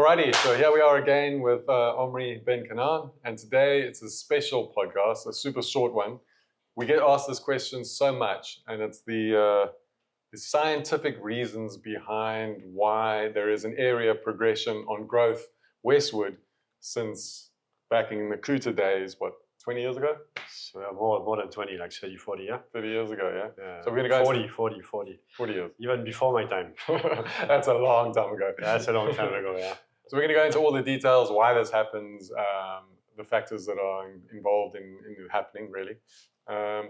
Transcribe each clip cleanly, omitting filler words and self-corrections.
Alrighty, so here we are again with Omri Ben Canaan, and today it's a special podcast, a super short one. We get asked this question so much, and it's the scientific reasons behind why there is an area progression on growth westward since back in the Kuta days, 20 years ago? So more than 20, like 30, 40, yeah? 30 years ago, Yeah. So we're going to go 40 years. Even before my time. That's a long time ago. That's a long time ago, yeah. So we're going to go into all the details, why this happens, the factors that are involved in it happening, really.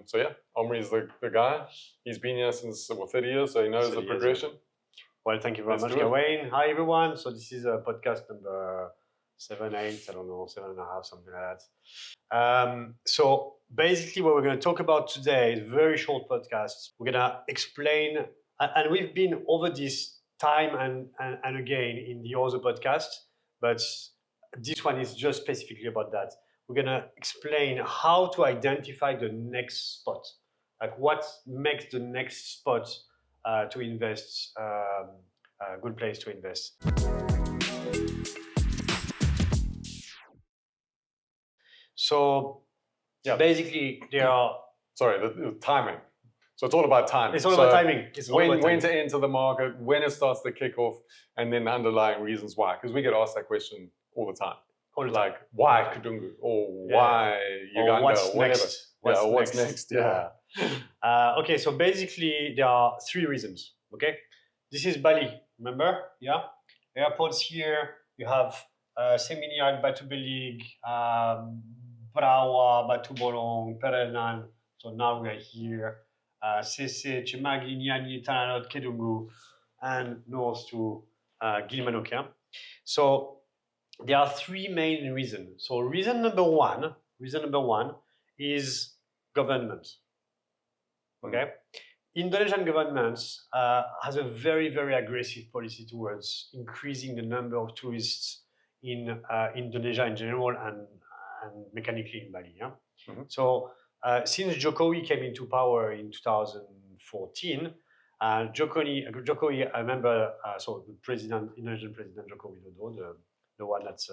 So yeah, Omri is the guy. He's been here since 30 years, so he knows the progression. Well, thank you very much, Gawain. Hi, everyone. So this is a podcast number 7, 8, I don't know, 7.5, something like that. So basically what we're going to talk about today is a very short podcast. We're going to explain, and we've been over this time and again in the other podcasts, but this one is just specifically about that. We're going to explain how to identify the next spot, like what makes the next spot to invest, a good place to invest. So basically there are... Sorry, the timing. So it's all about timing. It's all about timing. When to enter the market, when it starts to kick off, and then the underlying reasons why. Because we get asked that question all the time. Like, why Kedungu? Or why Uganda? Or what's whatever. next? What's next? Yeah. Okay, so basically there are 3 reasons. Okay, this is Bali, remember? Yeah, airports here. You have Cemagi, Batu Belig, Brawa, Batu Bolong, Pererenan. So now we are here. Seseh, Cemagi, Nyanyi, Kedungu, and north to Gilmanok. Yeah? So there are 3 main reasons. So reason number one is government. Okay, Indonesian government has a very, very aggressive policy towards increasing the number of tourists in Indonesia in general and mechanically in Bali. Yeah? Mm-hmm. So since Jokowi came into power in 2014, Jokowi, I remember, so the Indonesian president Jokowi Dodo, the one that's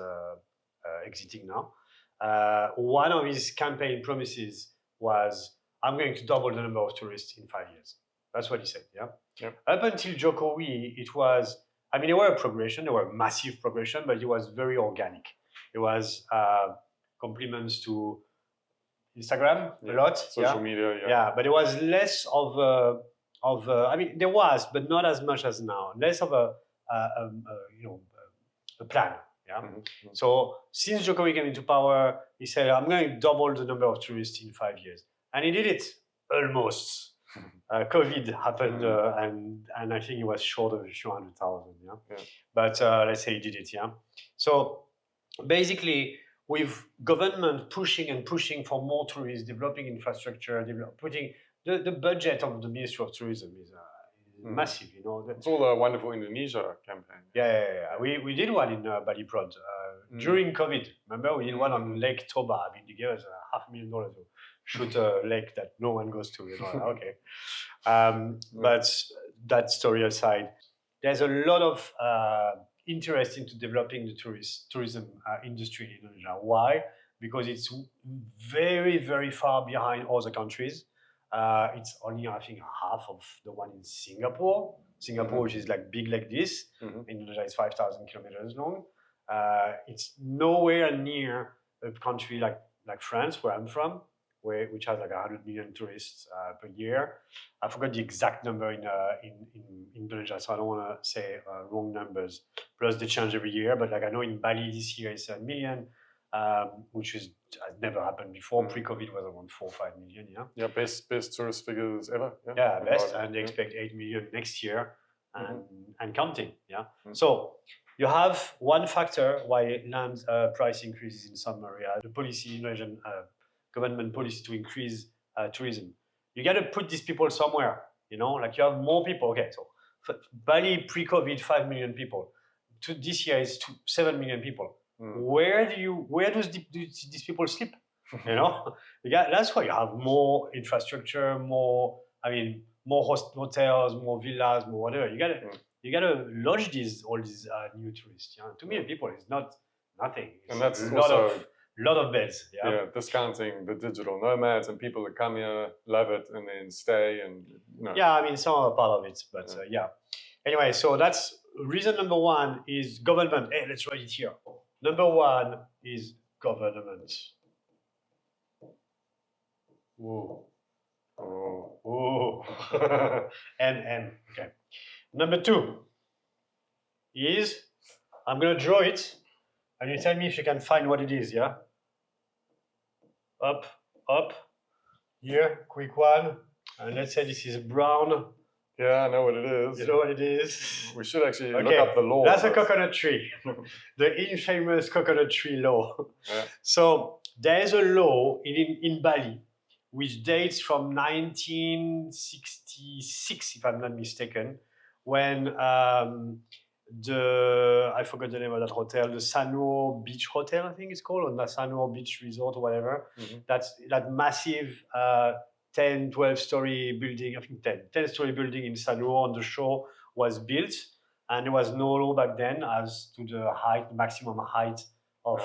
exiting now, one of his campaign promises was, I'm going to double the number of tourists in 5 years. That's what he said, yeah? Yep. Up until Jokowi, it was, there were massive progression, but it was very organic. It was compliments to Instagram a lot. Social media, Yeah, but it was less of there was, but not as much as now. Less of a plan. Yeah. Mm-hmm. So since Jokowi came into power, he said, I'm going to double the number of tourists in 5 years. And he did it almost. COVID happened, and I think it was short of a few 100,000. Yeah? But let's say he did it. Yeah. So basically, with government pushing for more tourists, developing infrastructure, putting the budget of the Ministry of Tourism is massive. It's all a Wonderful Indonesia campaign. Yeah. We did one in Bali Prod during COVID. Remember, we did one on Lake Toba. They gave us $500,000 to shoot a lake that no one goes to. Okay. But that story aside, there's a lot of interest into developing the tourism industry in Indonesia. Why? Because it's very, very far behind other countries. It's only, I think, half of the one in Singapore. Which is like big like this. Mm-hmm. Indonesia is 5,000 kilometers long. It's nowhere near a country like France, where I'm from, which has like 100 million tourists per year. I forgot the exact number in Indonesia, so I don't want to say wrong numbers. Plus they change every year, but like I know in Bali this year is 7 million, which has never happened before. Mm-hmm. Pre-COVID was around 4 or 5 million. Yeah, best tourist figures ever. Yeah, best, and they expect 8 million next year and counting. Yeah, so. You have one factor why land price increases in some areas. The policy, Indonesian government policy to increase tourism. You got to put these people somewhere, like you have more people. Okay, so Bali pre-COVID, 5 million people. This year is 7 million people. Where do these people sleep? That's why you have more infrastructure, more hotels, more villas, more whatever. You got to you gotta lodge all these new tourists. Yeah? Too many people is not nothing. It's And that's a lot also of beds. Yeah. discounting the digital nomads and people that come here, love it, and then stay. And Yeah, I mean, some are part of it, but yeah. Anyway, so that's reason number one is government. Hey, let's write it here. Number one is government. Whoa. Oh. and okay. Number two is I'm gonna draw it, and you tell me if you can find what it is. Yeah. Up. Here, quick one. And let's say this is brown. yeah, I know what it is. You know what it is? We should actually look up the law. That's a coconut tree. The infamous coconut tree law. Yeah. So there is a law in Bali which dates from 1966, if I'm not mistaken, when I forgot the name of that hotel, the Sanur Beach Hotel, I think it's called, or the Sanur Beach Resort, or whatever. Mm-hmm. That's that massive 10, 12-story building, I think 10-story building in Sanur on the shore was built, and there was no law back then as to the maximum height of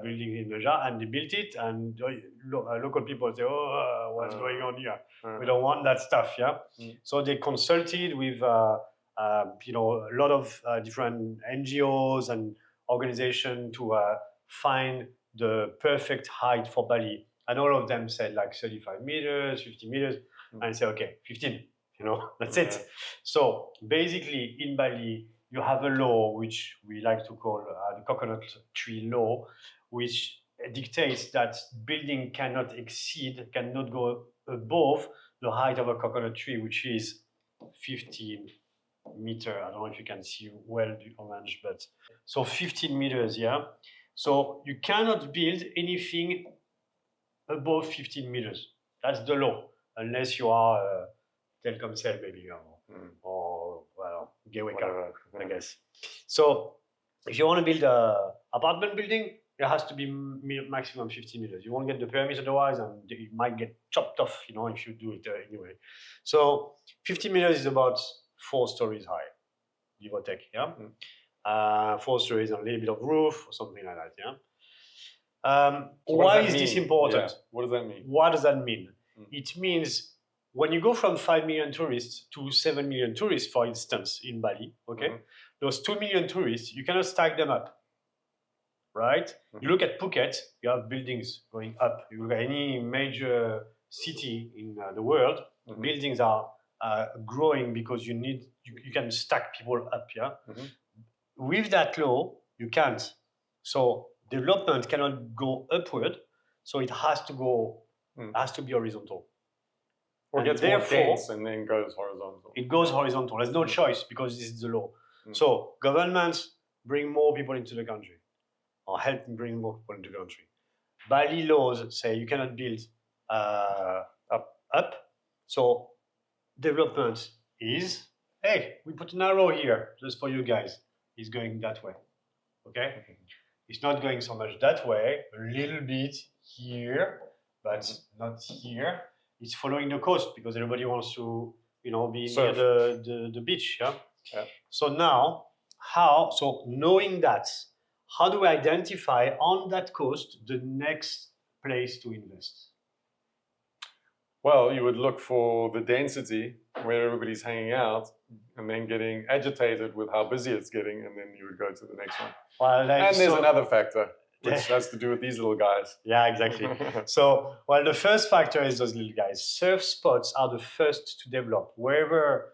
building in Malaysia, and they built it, and local people say, what's going on here? We don't want that stuff, yeah? So they consulted with a lot of different NGOs and organizations to find the perfect height for Bali. And all of them said like 35 meters, 50 meters. And I said, okay, 15, that's it. So basically in Bali, you have a law which we like to call the coconut tree law, which dictates that building cannot go above the height of a coconut tree, which is 15 meter. I don't know if you can see well the orange, but so 15 meters, yeah. So you cannot build anything above 15 meters. That's the law, unless you are a telecom cell, maybe, or Gawain, I guess. So if you want to build a apartment building, it has to be maximum 50 meters. You won't get the permit otherwise, and it might get chopped off, if you do it anyway. So 50 meters is about 4 stories high, give or take, yeah? 4 stories and a little bit of roof or something like that, yeah? So why is this important? Yeah. What does that mean? What does that mean? It means when you go from 5 million tourists to 7 million tourists, for instance, in Bali, okay, those 2 million tourists, you cannot stack them up, right? You look at Phuket, you have buildings going up. You look at any major city in the world, buildings are growing because you can stack people up, yeah? With that law, you can't. So development cannot go upward, so it has to be horizontal. Or gets more dense and then goes horizontal. It goes horizontal. There's no choice because this is the law. So governments bring more people into the country, or help bring more people into the country. Bali laws say you cannot build up. So development is, hey, we put an arrow here just for you guys. It's going that way, okay? It's not going so much that way, a little bit here, but not here. It's following the coast because everybody wants to, be near the beach, yeah? So now, knowing that, how do we identify on that coast the next place to invest? Well, you would look for the density where everybody's hanging out and then getting agitated with how busy it's getting, and then you would go to the next one. Well, and there's another factor, which has to do with these little guys. Yeah, exactly. So, the first factor is those little guys. Surf spots are the first to develop. Wherever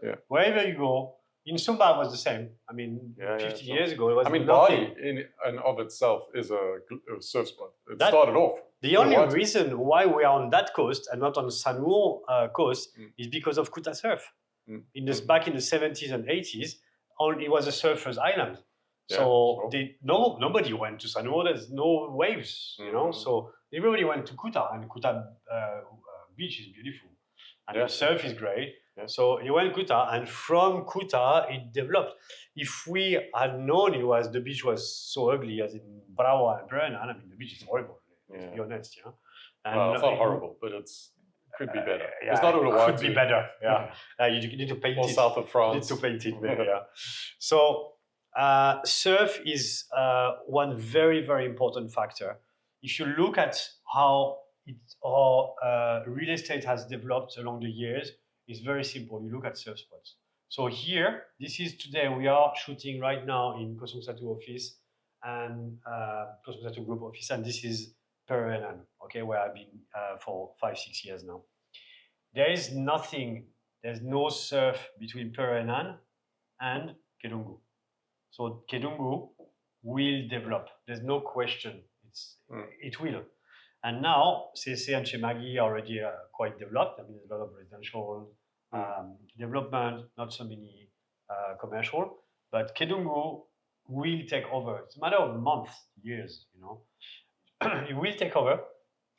you go, in Sumba it was the same. I mean, 50 years ago, it was nothing. Bali in and of itself is a surf spot. It started off. The only reason why we are on that coast and not on the Sanur coast is because of Kuta surf. Back in the 70s and 80s, it was a surfer's island. So nobody went to Sanur. There's no waves, So everybody went to Kuta, and Kuta beach is beautiful, and the surf is great. Yeah. So you went to Kuta, and from Kuta it developed. If we had known the beach was so ugly as in Brawa and Pererenan, the beach is horrible. To be honest, Well, it's not horrible, but it's Could be better. Yeah, It's not Uluwatu. could be better. Yeah, you need to paint Or it. south of France. You need to paint it, maybe. Yeah. So surf is one very, very important factor. If you look at how real estate has developed along the years, it's very simple. You look at surf spots. So here, this is today, we are shooting right now in Kosong Satu office and Kosong Satu group office, and this is Pererenan, okay, where I've been for 5-6 years now. There's no surf between Pererenan and Kedungu. So Kedungu will develop. There's no question. It will. And now Seseh and Cemagi are already quite developed. I mean, there's a lot of residential development, not so many commercial. But Kedungu will take over. It's a matter of months, years, you know. It will take over,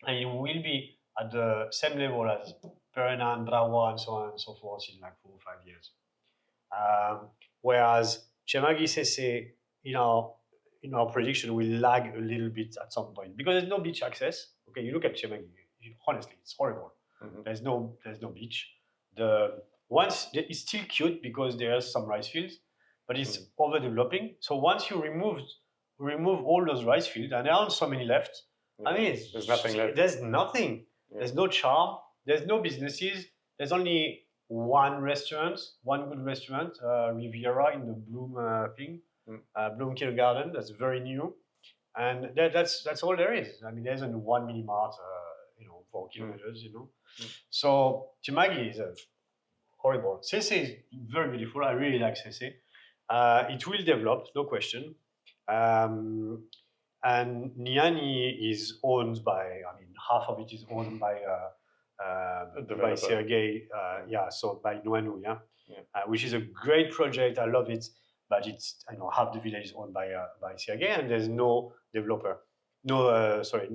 and it will be at the same level as Pererenan, Brawa, and so on and so forth in like 4 or 5 years. Whereas Cemagi Seseh, in our prediction, will lag a little bit at some point because there's no beach access. Okay, you look at Cemagi, honestly, it's horrible. Mm-hmm. There's no beach. It's still cute because there's some rice fields, but it's overdeveloping. So once you remove all those rice fields, and there aren't so many left. Yeah. I mean, there's nothing left. There's nothing. Yeah. There's no charm. There's no businesses. There's only one good restaurant, Riviera in the Bloom Bloom Kindergarten. That's very new, and that's all there is. I mean, there's only one mini mart, 4 kilometers, So Cemagi is horrible. Seseh is very beautiful. I really like Seseh. It will develop, no question. And Nyanyi is owned by, half of it is owned by Sergei, so by Nuanu, which is a great project. I love it, but it's half the village is owned by Sergei, and there's no developer, no surf.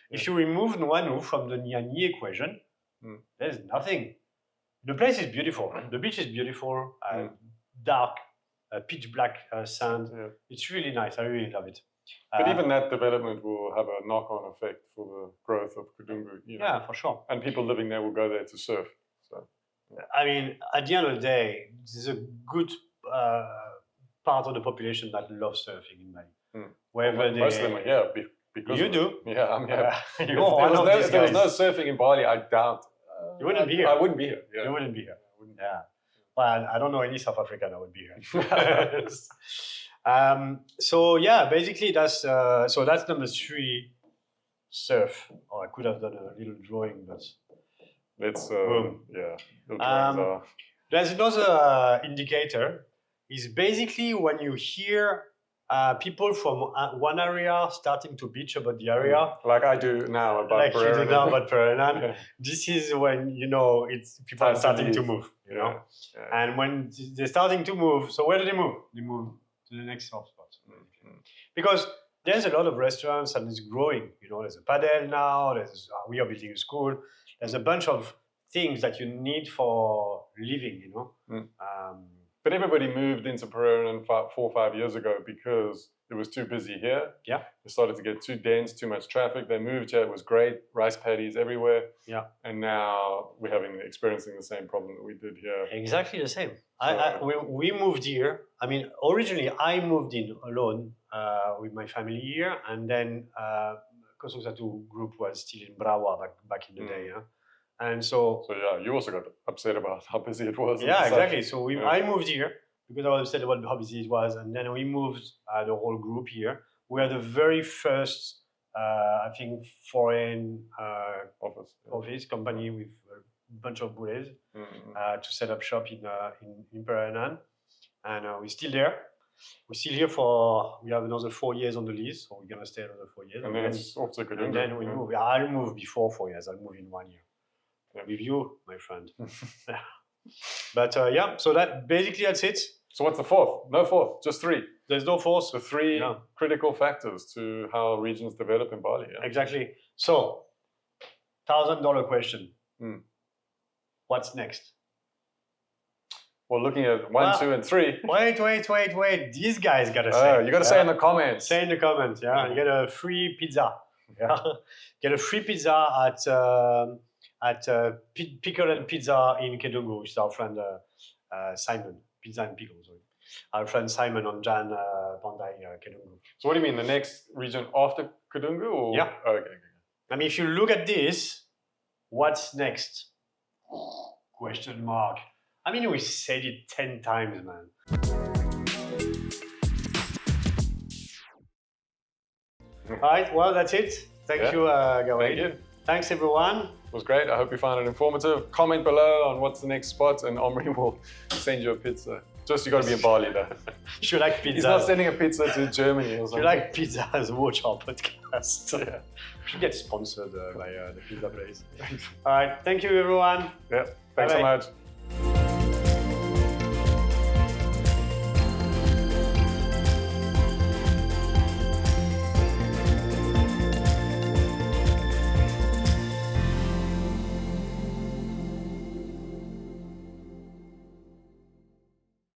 Yeah. If you remove Nuanu from the Nyanyi equation, there's nothing. The place is beautiful. The beach is beautiful, dark, pitch black sand. Yeah. It's really nice. I really love it. But even that development will have a knock-on effect for the growth of Kedungu. Yeah, for sure. And people living there will go there to surf. So, yeah. I mean, at the end of the day, there's a good part of the population that loves surfing in Bali. Most of them are here because you do. Yeah, I'm here. If there was no surfing in Bali, I doubt. You wouldn't be here. I wouldn't be here. Yeah. You wouldn't be here. Yeah. Well, I don't know any South African that would be here. So yeah, basically that's number 3, surf. Oh, I could have done a little drawing, but let's there's another indicator. Is basically when you hear people from one area starting to bitch about the area, like I do now about Pererenan. Yeah. This is when it's people are starting to move. Yeah. And when they're starting to move, so where do they move? They move to the next hotspot. Because there's a lot of restaurants and it's growing. There's a padel now. We are building a school. There's a bunch of things that you need for living. But everybody moved into Pererenan 4 or 5 years ago because it was too busy here. Yeah. It started to get too dense, too much traffic. They moved here. It was great. Rice paddies everywhere. Yeah. And now we're experiencing the same problem that we did here. Exactly the same. We moved here. I mean, originally I moved in alone with my family here, and then Kosong Satu group was still in Brawa back in the day. Yeah? And so yeah, you also got upset about how busy it was. Yeah, exactly. So I moved here because I was upset about how busy it was, and then we moved the whole group here. We are the very first, I think, foreign office company with a bunch of bullets to set up shop in Pererenan, and we're still there. We're still here we have another 4 years on the lease, so we're gonna stay another 4 years. And then it's off to Kedungu. And then we move. I'll move before 4 years. I'll move in 1 year. With you, my friend. But so that's it. So what's the 4th? No 4th, just 3. There's no 4th. The 3 critical factors to how regions develop in Bali. Yeah? Exactly. So, $1,000 question. What's next? Well, looking at 1, 2, and 3. Wait. These guys gotta say. You gotta say in the comments. Say in the comments. Yeah, you get a free pizza. Yeah, get a free pizza at at Pickle and Pizza in Kedungu, which is our friend Simon. Pizza and Pickle, sorry. Our friend Simon on Jan Pandai Kedungu. So what do you mean, the next region after Kedungu? Or? Yeah. Oh, okay. I mean, if you look at this, what's next? Question mark. I mean, we said it 10 times, man. All right, well, that's it. Thank you, Gawain. Thank you. Thanks, everyone. It was great. I hope you found it informative. Comment below on what's the next spot, and Omri will send you a pizza. Just you got to be in Bali, though. If you like pizza, He's not sending a pizza to Germany or if something. you like pizzas, watch our podcast. Yeah. We should get sponsored by the pizza place. All right, thank you, everyone. Yeah. Thanks so Bye-bye. much.